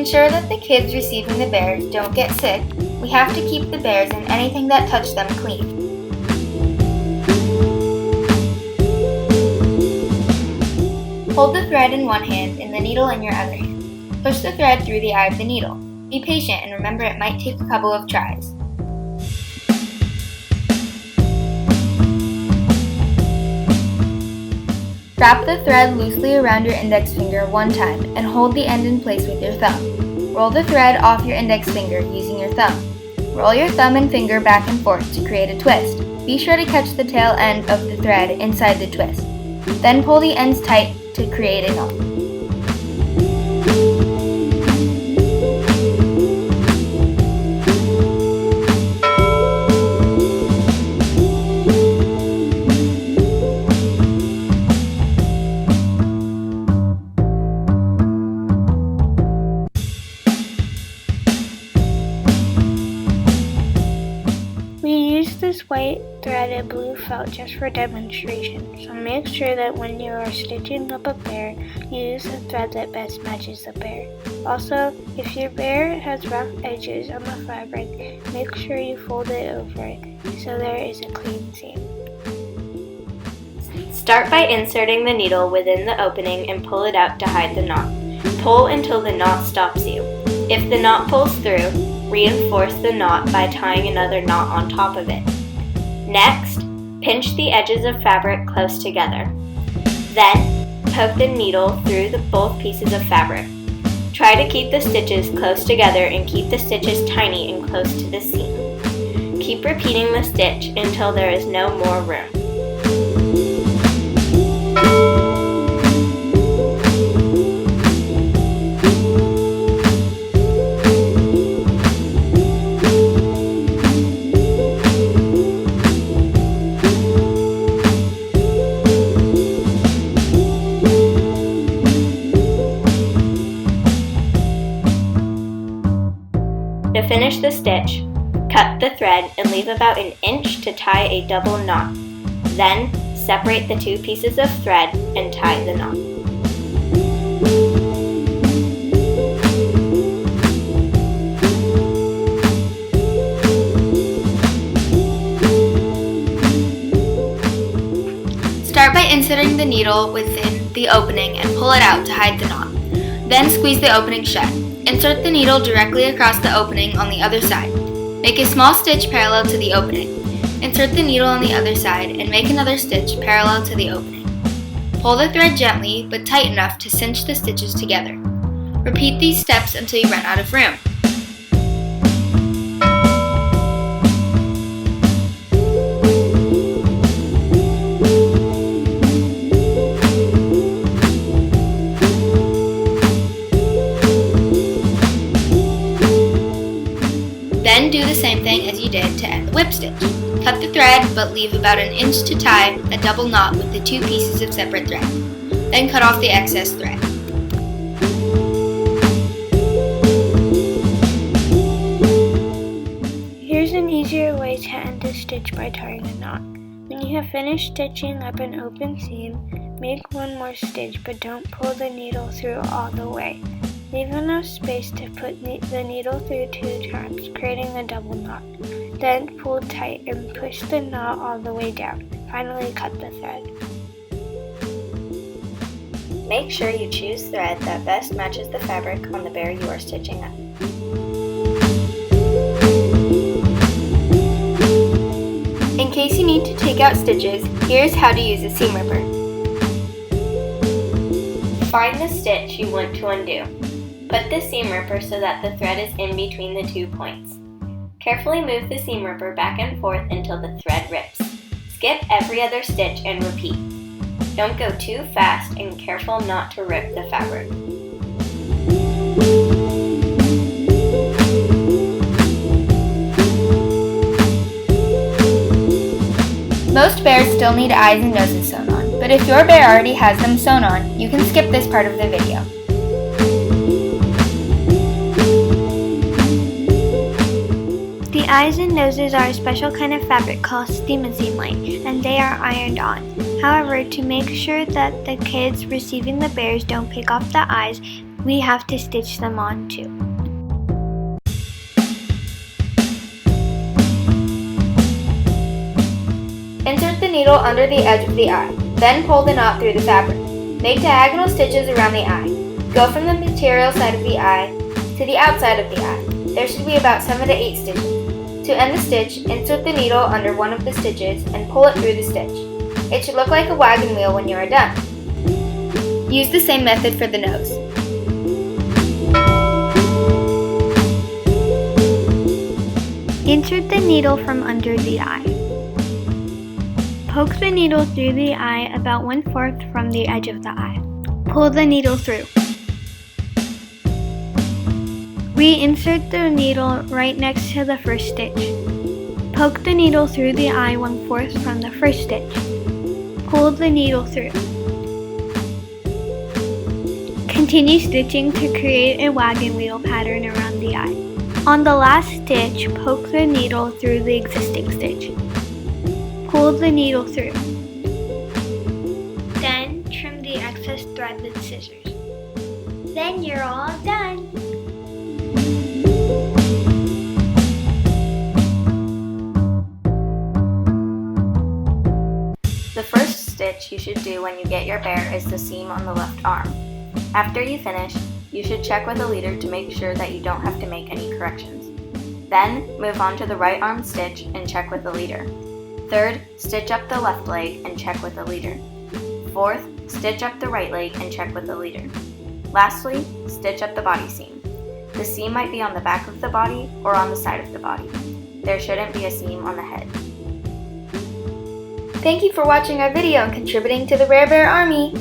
ensure that the kids receiving the bears don't get sick, we have to keep the bears and anything that touched them clean. Hold the thread in one hand and the needle in your other hand. Push the thread through the eye of the needle. Be patient and remember it might take a couple of tries. Wrap the thread loosely around your index finger one time and hold the end in place with your thumb. Roll the thread off your index finger using your thumb. Roll your thumb and finger back and forth to create a twist. Be sure to catch the tail end of the thread inside the twist. Then pull the ends tight to create a knot. We use this white thread and blue felt just for demonstration, so make sure that when you are stitching up a bear, you use the thread that best matches the bear. Also, if your bear has rough edges on the fabric, make sure you fold it over it so there is a clean seam. Start by inserting the needle within the opening and pull it out to hide the knot. Pull until the knot stops you. If the knot pulls through, reinforce the knot by tying another knot on top of it. Next, pinch the edges of fabric close together. Then, poke the needle through both pieces of fabric. Try to keep the stitches close together and keep the stitches tiny and close to the seam. Keep repeating the stitch until there is no more room. To finish the stitch, cut the thread and leave about an inch to tie a double knot. Then, separate the two pieces of thread and tie the knot. Start by inserting the needle within the opening and pull it out to hide the knot. Then squeeze the opening shut. Insert the needle directly across the opening on the other side. Make a small stitch parallel to the opening. Insert the needle on the other side and make another stitch parallel to the opening. Pull the thread gently but tight enough to cinch the stitches together. Repeat these steps until you run out of room. Then do the same thing as you did to end the whip stitch. Cut the thread, but leave about an inch to tie a double knot with the two pieces of separate thread. Then cut off the excess thread. Here's an easier way to end a stitch by tying a knot. When you have finished stitching up an open seam, make one more stitch, but don't pull the needle through all the way. Leave enough space to put the needle through 2 times, creating a double knot. Then pull tight and push the knot all the way down. Finally, cut the thread. Make sure you choose thread that best matches the fabric on the bear you are stitching up. In case you need to take out stitches, here's how to use a seam ripper. Find the stitch you want to undo. Put the seam ripper so that the thread is in between the 2 points. Carefully move the seam ripper back and forth until the thread rips. Skip every other stitch and repeat. Don't go too fast and careful not to rip the fabric. Most bears still need eyes and noses sewn on, but if your bear already has them sewn on, you can skip this part of the video. The eyes and noses are a special kind of fabric called steam line, and they are ironed on. However, to make sure that the kids receiving the bears don't pick off the eyes, we have to stitch them on too. Insert the needle under the edge of the eye, then pull the knot through the fabric. Make diagonal stitches around the eye. Go from the material side of the eye to the outside of the eye. There should be about 7 to 8 stitches. To end the stitch, insert the needle under one of the stitches and pull it through the stitch. It should look like a wagon wheel when you are done. Use the same method for the nose. Insert the needle from under the eye. Poke the needle through the eye about 1/4 from the edge of the eye. Pull the needle through. Reinsert the needle right next to the first stitch. Poke the needle through the eye 1/4 from the first stitch. Pull the needle through. Continue stitching to create a wagon wheel pattern around the eye. On the last stitch, poke the needle through the existing stitch. Pull the needle through. Then trim the excess thread with scissors. Then you're all done! The first stitch you should do when you get your bear is the seam on the left arm. After you finish, you should check with a leader to make sure that you don't have to make any corrections. Then, move on to the right arm stitch and check with the leader. Third, stitch up the left leg and check with the leader. Fourth, stitch up the right leg and check with the leader. Lastly, stitch up the body seam. The seam might be on the back of the body or on the side of the body. There shouldn't be a seam on the head. Thank you for watching our video and contributing to the Rare Bear Army!